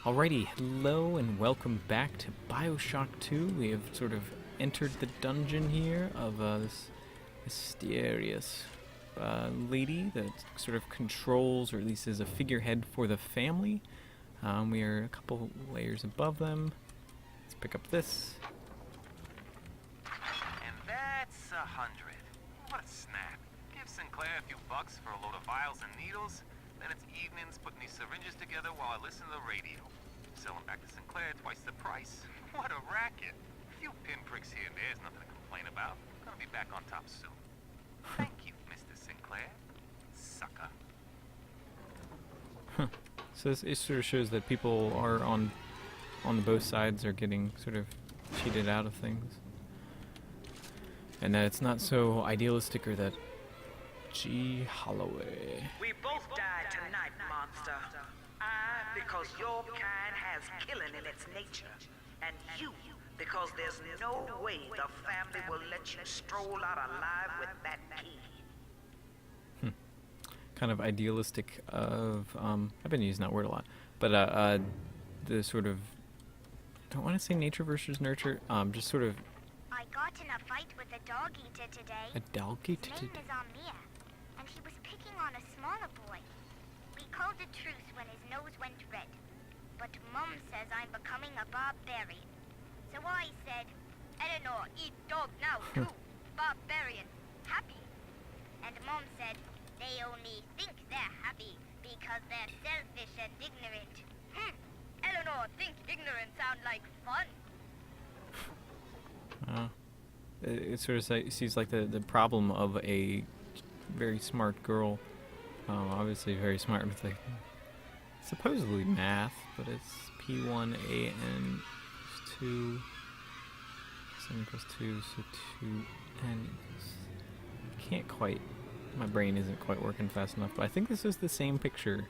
Alrighty, hello and welcome back to Bioshock 2. We have sort of entered the dungeon here of this mysterious lady that sort of controls, or at least is a figurehead for the family. We are a couple layers above them. Let's pick up this. And that's 100. What a snap. Give Sinclair a few bucks for a load of vials and needles, then it's evenings putting these syringes together while I listen to the radio. Sell them back to Sinclair twice the price. What a racket. A few pinpricks here and there is nothing to complain about. Gonna be back on top soon. Thank you, Mr. Sinclair. Sucker. So it sort of shows that people are on the both sides are getting sort of cheated out of things. And that it's not so idealistic, or that G. Holloway. We both died tonight, monster. I, because your kind has killing in its nature. And you, because there's no way the family will let you stroll out alive with that key. Kind of idealistic of, I've been using that word a lot, but the sort of, I don't want to say nature versus nurture, just sort of I got in a fight with a dog eater today. a dog eater. His name is Amir, and he was picking on a smaller boy. We called a truce when his nose went red, but Mum says I'm becoming a barbarian. So I said, Eleanor, eat dog now too. Barbarian, happy. And Mum said, they only think they're happy because they're selfish and ignorant. Eleanor, think ignorant sound like fun. It sort of seems like the problem of a very smart girl, obviously very smart with like supposedly math, but it's P1AN equals 2, 7 equals 2, so 2N equals, can't quite, my brain isn't quite working fast enough, but I think this is the same picture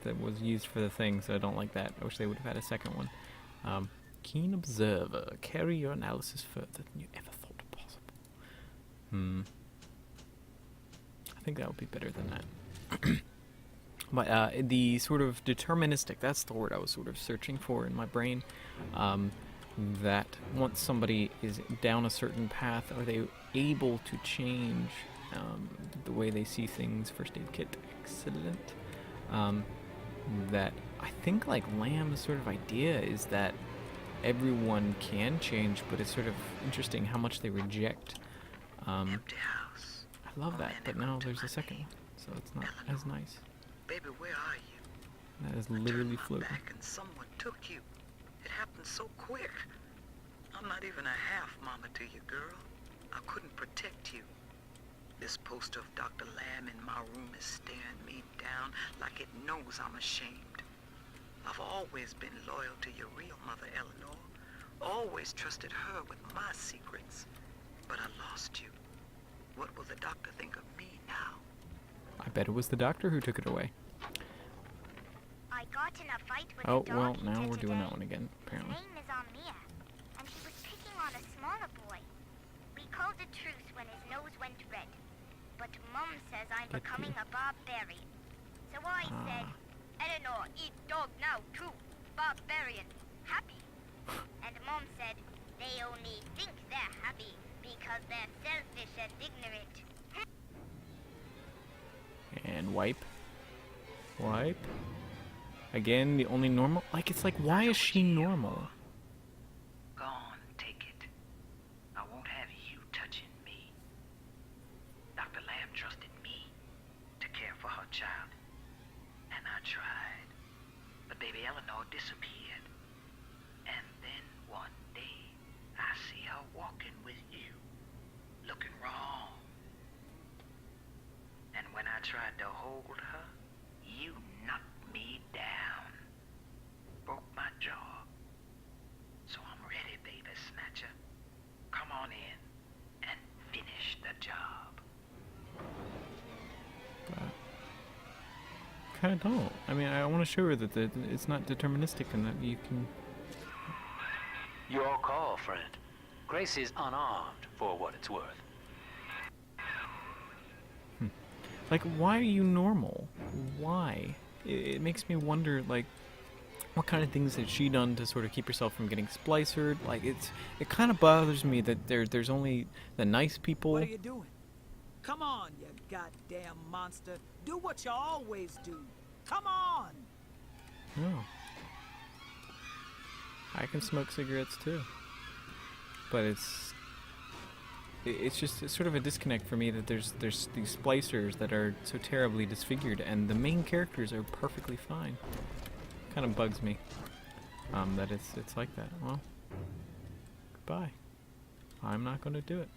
that was used for the thing, so I don't like that. I wish they would have had a second one. Keen observer, carry your analysis further than you ever thought possible. I think that would be better than that. But the sort of deterministic, that's the word I was sort of searching for in my brain. That once somebody is down a certain path, are they able to change the way they see things? First aid kit, excellent. That I think like Lamb's sort of idea is that everyone can change, but it's sort of interesting how much they reject. Empty house. I love that, but now there's a second one, so it's not as nice. Baby, where are you? That is I literally turned my floating. back and someone took you. It happened so quick. I'm not even a half mama to you, girl. I couldn't protect you. This poster of Dr. Lamb in my room is staring me down like it knows I'm ashamed. I've always been loyal to your real mother, Eleanor. Always trusted her with my secrets. But I lost you. What will the doctor think of me now? I bet it was the doctor who took it away. I got in a fight with Oh, a dog well, eater now we're doing today. that one again, apparently. His name is Amir, and he was picking on a smaller boy. We called a truce when his nose went red, but Mum says I'm Get becoming you. a barbarian. So I said, Eleanor, eat dog now too. Barbarian, happy. And Mom said, they only think they're happy because they're selfish and ignorant. And wipe. Wipe. Again, the only normal. Like, it's like, why is she normal? Go on, take it. I won't have you touching me. Dr. Lamb trusted me to care for her child. And I tried. But baby Eleanor disappeared. And then one day, I see her walking with you. Looking wrong. And when I tried to hold her, you knocked me down. Broke my jaw. So I'm ready, baby snatcher. Come on in and finish the job. Kind of don't. I mean, I want to show her that it's not deterministic and that you can. Your call, friend. Grace is unarmed, for what it's worth. Like, why are you normal? Why? It makes me wonder, like, what kind of things has she done to sort of keep herself from getting splicered? Like, it kind of bothers me that there's only the nice people. What are you doing? Come on, you goddamn monster. Do what you always do. Come on! Oh. I can smoke cigarettes too. But it's sort of a disconnect for me that there's these splicers that are so terribly disfigured and the main characters are perfectly fine. Kind of bugs me that it's like that. Well, goodbye. I'm not going to do it.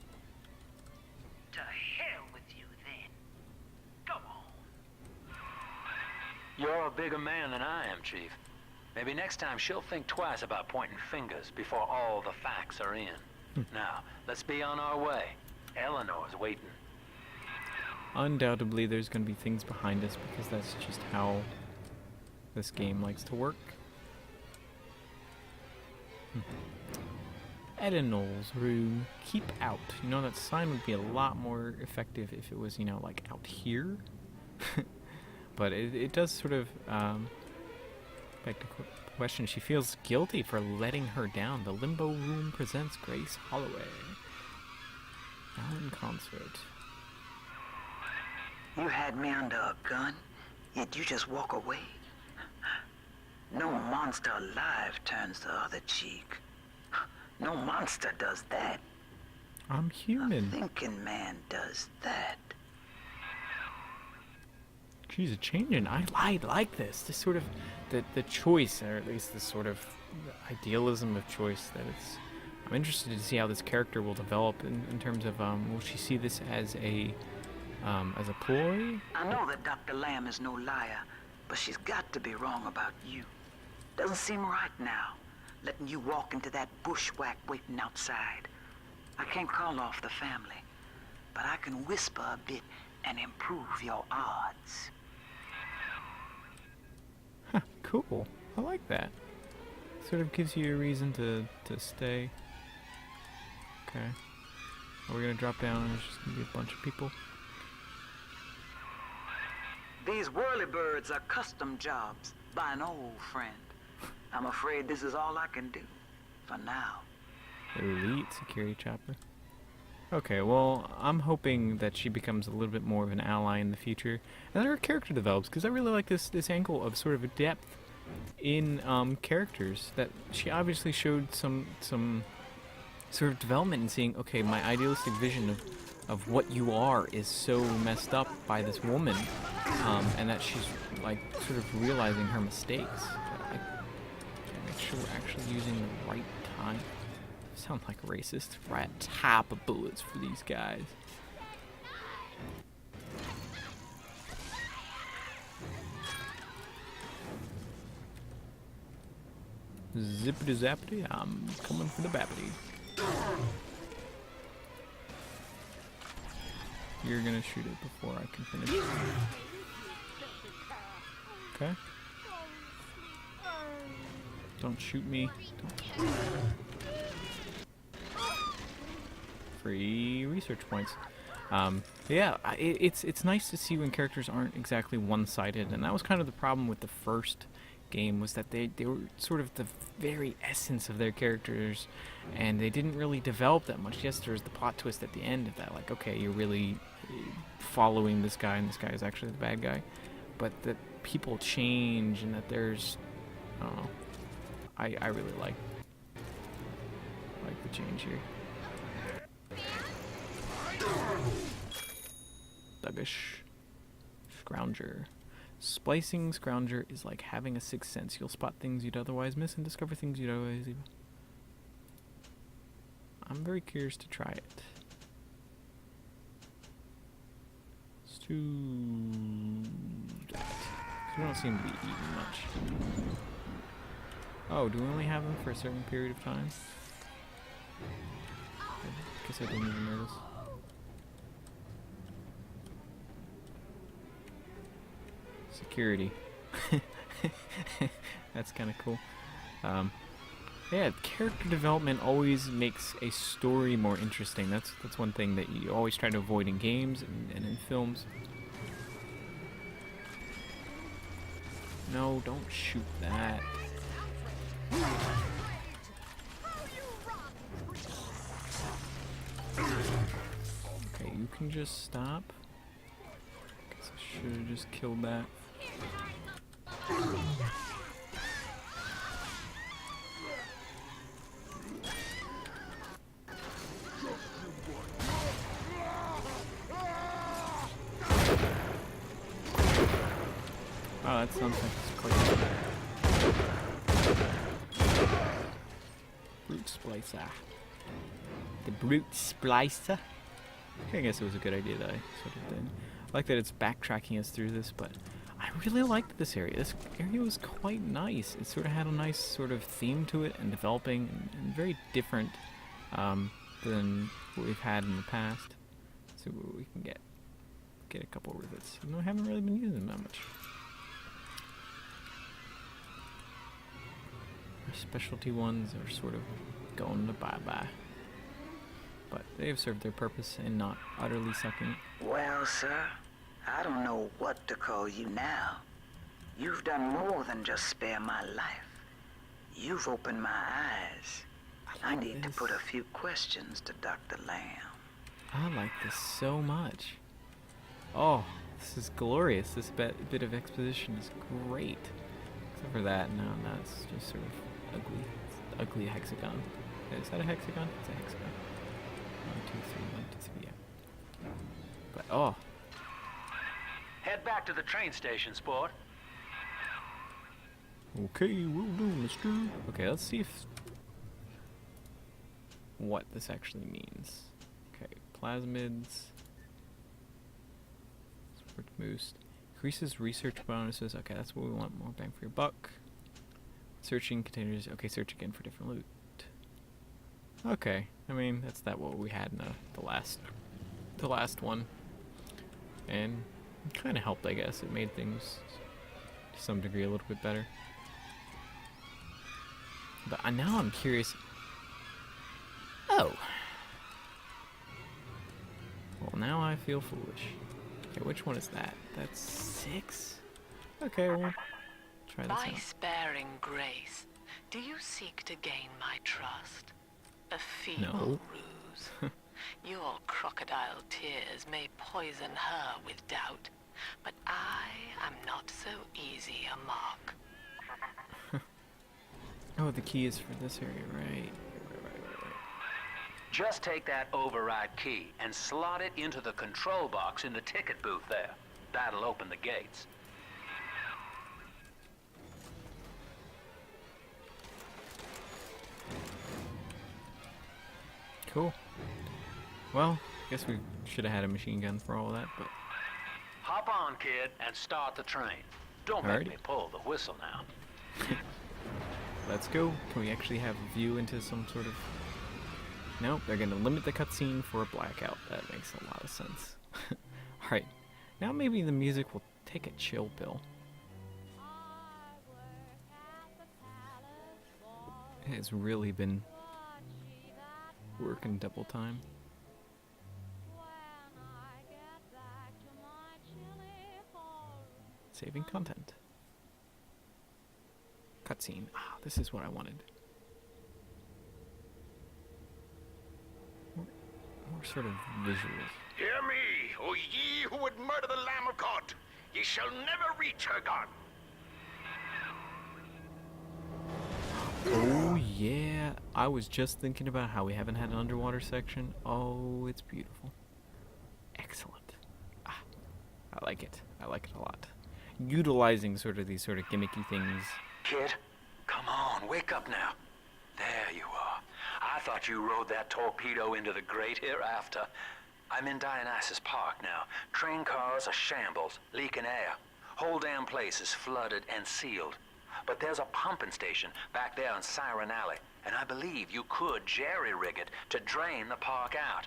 To hell with you, then. Go on. You're a bigger man than I am, Chief. Maybe next time she'll think twice about pointing fingers before all the facts are in. Now, let's be on our way. Eleanor's waiting. Undoubtedly, there's going to be things behind us because that's just how this game likes to work. Eleanor's room. Keep out. You know, that sign would be a lot more effective if it was, you know, like out here. But it does sort of beg the question. She feels guilty for letting her down. The Limbo Room presents Grace Holloway. Now in concert. You had me under a gun, yet you just walk away. No monster alive turns the other cheek. No monster does that. I'm A human. thinking man does that. She's a changing. I like this. This sort of the choice, or at least this sort of idealism of choice. That it's. I'm interested to see how this character will develop in terms of will she see this as a ploy? I know that Dr. Lamb is no liar, but she's got to be wrong about you. Doesn't seem right now, letting you walk into that bushwhack waiting outside. I can't call off the family, but I can whisper a bit and improve your odds. Huh, cool. I like that. Sort of gives you a reason to stay. Okay. Are we gonna drop down and there's just gonna be a bunch of people? These whirlybirds are custom jobs by an old friend. I'm afraid this is all I can do for now. Elite security chopper. Okay, well, I'm hoping that she becomes a little bit more of an ally in the future, and that her character develops, because I really like this angle of sort of a depth in characters, that she obviously showed some sort of development in seeing, okay, my idealistic vision of what you are is so messed up by this woman, and that she's like sort of realizing her mistakes. I make sure we're actually using the right time. Sound like a racist. Right type of bullets for these guys. Zippity zappity, I'm coming for the bappity. You're gonna shoot it before I can finish. Okay. Don't shoot me. Don't. Free research points. Yeah, it's nice to see when characters aren't exactly one-sided, and that was kind of the problem with the first game, was that they were sort of the very essence of their characters, and they didn't really develop that much. Yes, there was the plot twist at the end of that, like, okay, you're really following this guy, and this guy is actually the bad guy, but that people change, and that there's, I don't know, I really like the change here. Thuggish. Scrounger. Splicing Scrounger is like having a sixth sense. You'll spot things you'd otherwise miss and discover things you'd otherwise leave. I'm very curious to try it. Let's do that. We don't seem to be eating much. Oh, do we only have them for a certain period of time? I guess I didn't even notice. Security. That's kind of cool. Yeah, character development always makes a story more interesting. That's one thing that you always try to avoid in games and in films. No, don't shoot that. just stop? Guess I should have just killed that. Oh, that sounds like it's crazy. Brute splicer. The brute splicer. I guess it was a good idea that I sort of did. I like that it's backtracking us through this, but I really liked this area. This area was quite nice. It sort of had a nice sort of theme to it and developing, and very different than what we've had in the past. So we can get a couple rivets. You know, I haven't really been using them that much. Our specialty ones are sort of going to bye-bye. But they have served their purpose in not utterly sucking. Well, sir, I don't know what to call you now. You've done more than just spare my life. You've opened my eyes. I need to put a few questions to Dr. Lamb. I like this so much. Oh, this is glorious. This bit of exposition is great. Except for that, no, that's just sort of ugly. It's an ugly hexagon. Is that a hexagon? It's a hexagon. 1, 2, 3, 1, 2, 3, yeah. But, oh. Head back to the train station, sport. Okay, will do, mister. Okay, let's see if... what this actually means. Okay, plasmids. Support boost. Increases research bonuses. Okay, that's what we want. More bang for your buck. Searching containers. Okay, search again for different loot. Okay, I mean, that's what we had in the last one. And it kind of helped, I guess. It made things, to some degree, a little bit better. But now I'm curious. Oh. Well, now I feel foolish. Okay, which one is that? That's 6? Okay, we'll try this By out. sparing grace, do you seek to gain my trust? A feeble No. ruse. Your crocodile tears may poison her with doubt, but I am not so easy a mark. Oh, the key is for this area, right? Just take that override key and slot it into the control box in the ticket booth there. That'll open the gates. Cool. Well, I guess we should have had a machine gun for all of that, but... Hop on, kid, and start the train. Don't Alrighty. make me pull the whistle now. Let's go. Can we actually have a view into some sort of... Nope, they're going to limit the cutscene for a blackout. That makes a lot of sense. Alright, now maybe the music will take a chill pill. It has really been working double time. Saving content. Cutscene. Ah, this is what I wanted. More sort of visuals. Hear me, O ye who would murder the Lamb of God. Ye shall never reach her God. Oh yeah, I was just thinking about how we haven't had an underwater section. Oh, it's beautiful. Excellent. Ah, I like it. I like it a lot. Utilizing sort of these sort of gimmicky things. Kid, come on, wake up now. There you are. I thought you rode that torpedo into the great hereafter. I'm in Dionysus Park now. Train cars are shambles, leaking air. Whole damn place is flooded and sealed. But there's a pumping station back there in Siren Alley, and I believe you could jerry-rig it to drain the park out.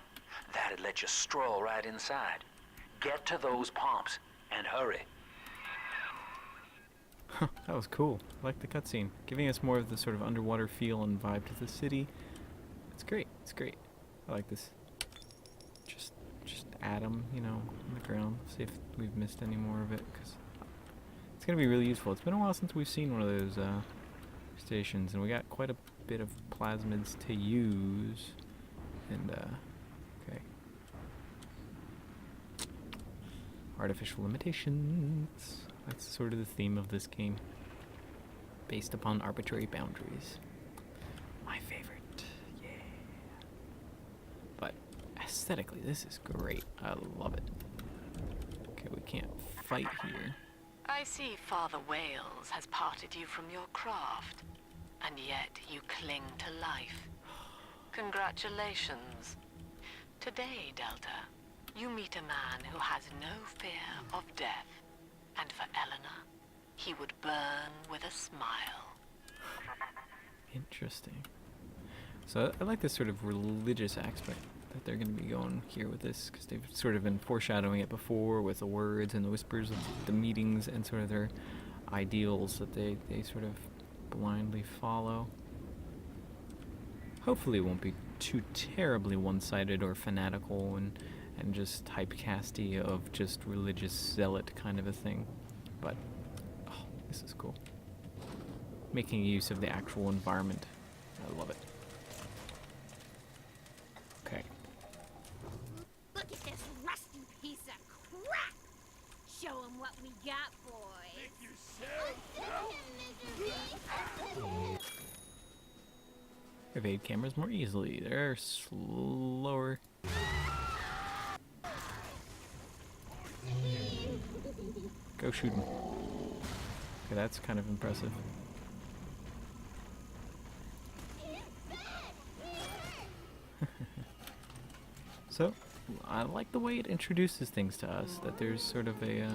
That'd let you stroll right inside. Get to those pumps, and hurry. That was cool. I like the cutscene, giving us more of the sort of underwater feel and vibe to the city. It's great. It's great. I like this. Just add them, you know, on the ground. See if we've missed any more of it, because it's gonna be really useful. It's been a while since we've seen one of those stations, and we got quite a bit of plasmids to use. And okay. Artificial limitations. That's sort of the theme of this game. Based upon arbitrary boundaries. My favorite. Yeah. But aesthetically, this is great. I love it. Okay, we can't fight here. I see Father Wales has parted you from your craft, and yet you cling to life. Congratulations. Today, Delta, you meet a man who has no fear of death, and for Eleanor, he would burn with a smile. Interesting. So I like this sort of religious aspect that they're going to be going here with this, because they've sort of been foreshadowing it before with the words and the whispers of the meetings and sort of their ideals that they sort of blindly follow. Hopefully it won't be too terribly one-sided or fanatical and just typecasty of just religious zealot kind of a thing. But, oh, this is cool. Making use of the actual environment. I love it. Okay. Look at this rusty piece of crap! Show 'em what we got, boys. Evade cameras more easily. They're slower. Go shoot him. Okay, that's kind of impressive. So, I like the way it introduces things to us, that there's sort of a,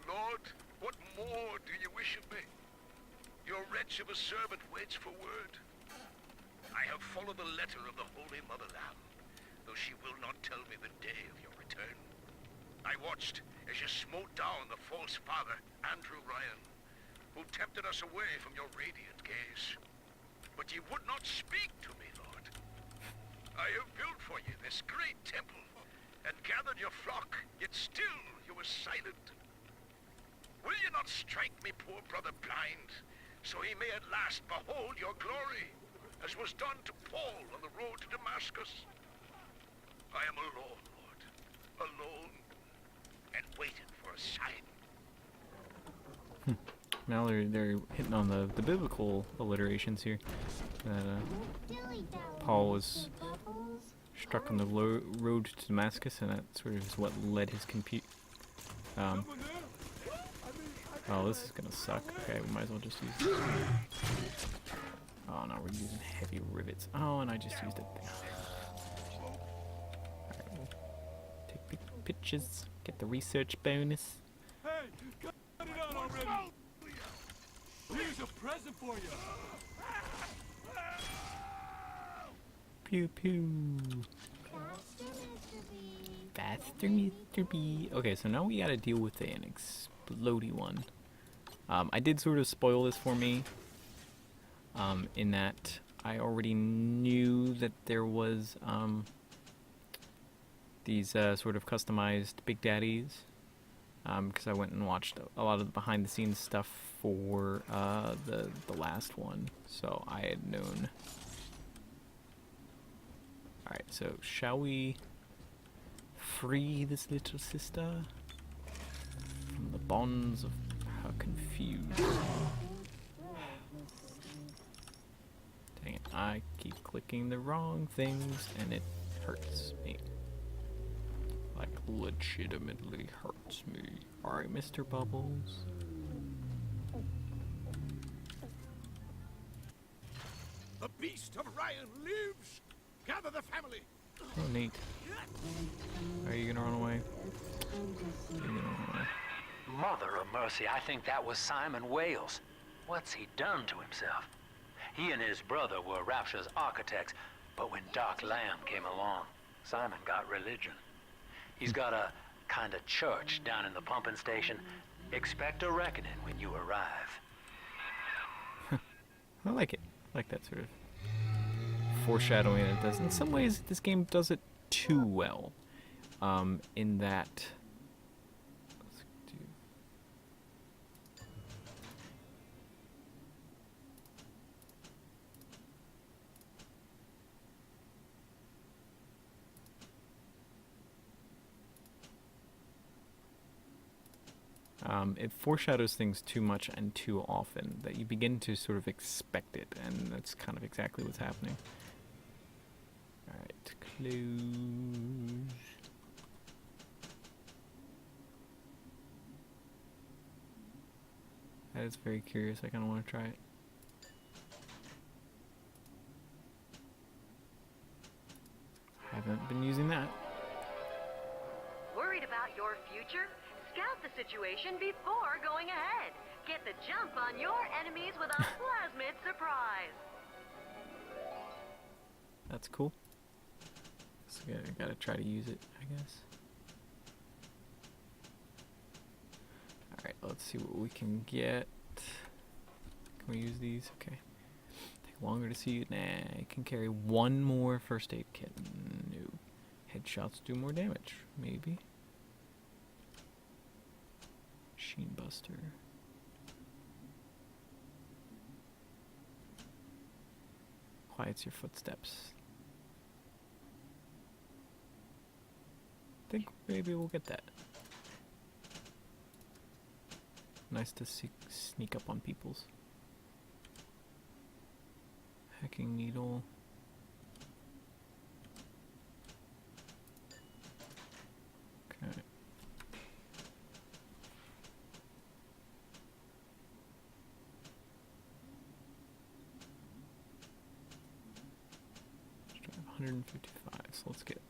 Lord, what more do you wish of me? Your wretch of a servant waits for word. I have followed the letter of the Holy Mother Lamb, though she will not tell me the day of your return. I watched as you smote down the false father, Andrew Ryan, who tempted us away from your radiant gaze. But ye would not speak to me, Lord. I have built for you this great temple, and gathered your flock, yet still you were silent. Will you not strike me poor brother blind, so he may at last behold your glory, as was done to Paul on the road to Damascus? I am alone, Lord, alone, and waiting for a sign. now they're hitting on the biblical alliterations here. That Paul was struck on the road to Damascus, and that sort of is what led his oh, this is gonna suck. Okay, we might as well just use this. Oh no, we're using heavy rivets. Oh, and I just used it. Alright, we'll take big pictures, get the research bonus. Hey, cut it out already! Here's a present for you! Pew pew. Faster, Mr. B. Okay, so now we gotta deal with an explodey one. I did sort of spoil this for me, in that I already knew that there was these sort of customized Big Daddies, because I went and watched a lot of the behind-the-scenes stuff for the last one, so I had known. Alright, so shall we free this little sister from the bonds of her confusion? Dang it, I keep clicking the wrong things and it hurts me. Like, legitimately hurts me. Alright, Mr. Bubbles. The beast of Ryan lives! Gather the family! Oh, neat. Are you gonna run away? You're gonna run away. Mother of mercy, I think that was Simon Wales. What's he done to himself? He and his brother were Rapture's architects, but when Doc Lamb came along, Simon got religion. He's got a kind of church down in the pumping station. Expect a reckoning when you arrive. I like it. I like that sort of foreshadowing it does. In some ways, this game does it too well. In that... Let's do... It foreshadows things too much and too often that you begin to sort of expect it, and that's kind of exactly what's happening. Alright, close. That is very curious. I kind of want to try it. Haven't been using that. Worried about your future? Scout the situation before going ahead. Get the jump on your enemies with a plasmid surprise. That's cool. So I gotta try to use it, I guess. Alright, let's see what we can get. Can we use these? Okay. Take longer to see. Nah, I can carry one more first aid kit. No. Headshots do more damage. Maybe. Machine Buster. Quiets your footsteps. Think maybe we'll get that. Nice to sneak up on people's. Hacking needle. Okay. Let's try 155, so let's get.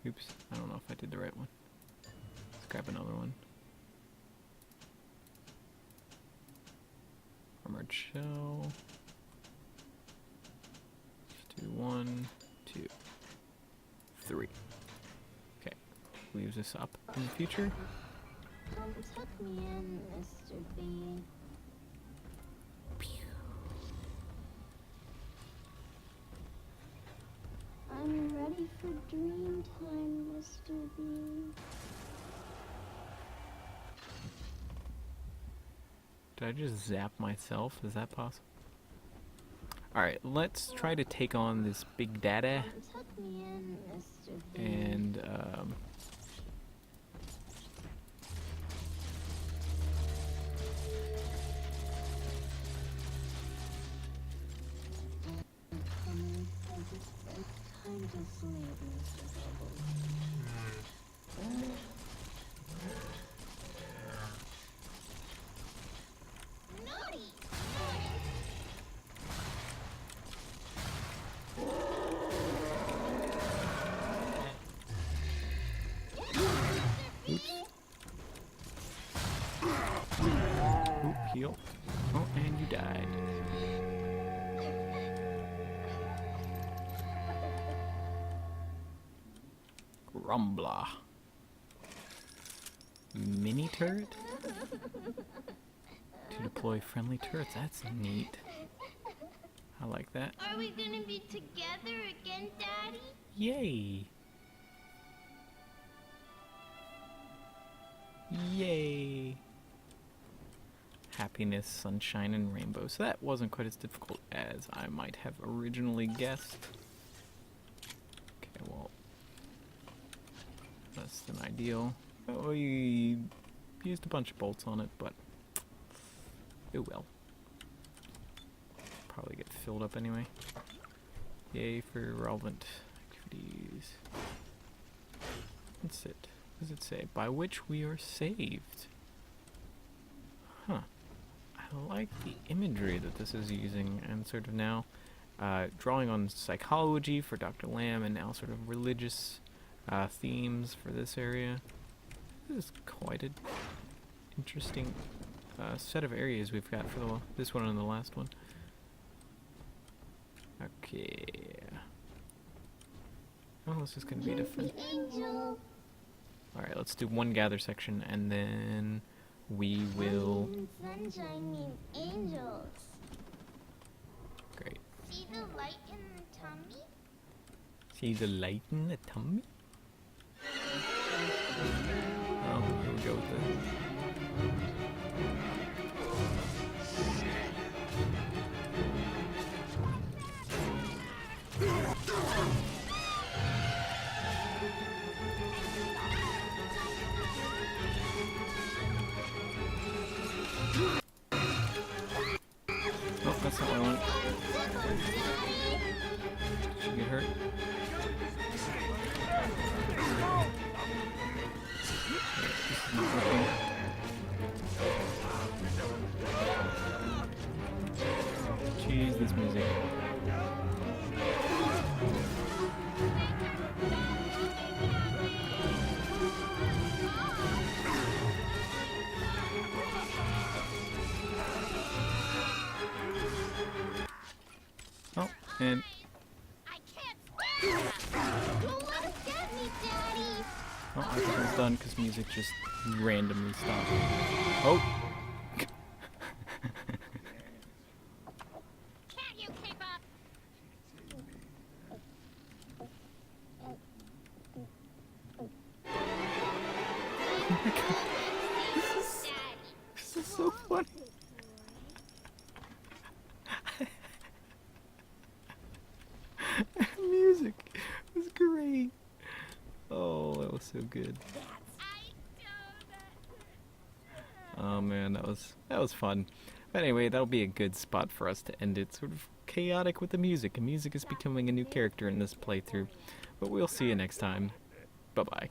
Oops, I don't know if I did the right one. Let's grab another one. Armored shell. Let's do 1, 2, 3. Okay, leaves us up in the future. Tuck me in, Mr. B. I'm ready for dream time, Mr. B. Did I just zap myself? Is that possible? Alright, let's try to take on this big dada. Tuck me in, Mr. B. And, Time to sleep, Mr. Bubbles. Naughty! oop, heal. Oh, and you died. Grumbler. Mini turret? To deploy friendly turrets, that's neat. I like that. Are we gonna be together again, Daddy? Yay! Yay! Happiness, sunshine, and rainbow. So that wasn't quite as difficult as I might have originally guessed. Okay, well, less than ideal. Oh, we used a bunch of bolts on it, but oh well. Probably get filled up anyway. Yay for relevant activities. What's it? What does it say? By which we are saved. Huh. I like the imagery that this is using, and sort of now drawing on psychology for Dr. Lamb, and now sort of religious themes for this area. This is quite an interesting set of areas we've got for this one and the last one. Okay. Oh, this is going to be different. Alright, let's do one gather section, and then we will... Sunshine means angels. Great. See the light in the tummy? See the light in the tummy? Oh, here we go with it. Not working. Jeez, this music. Oh, and I can't stand that. Don't let him get me, Daddy. oh, I think it's done because music just randomly stopped. Oh. Can't you keep up? This is so funny. Music was great. Oh, that was so good. Oh man, that was fun. But anyway, that'll be a good spot for us to end it. Sort of chaotic with the music, and music is becoming a new character in this playthrough. But we'll see you next time. Bye bye.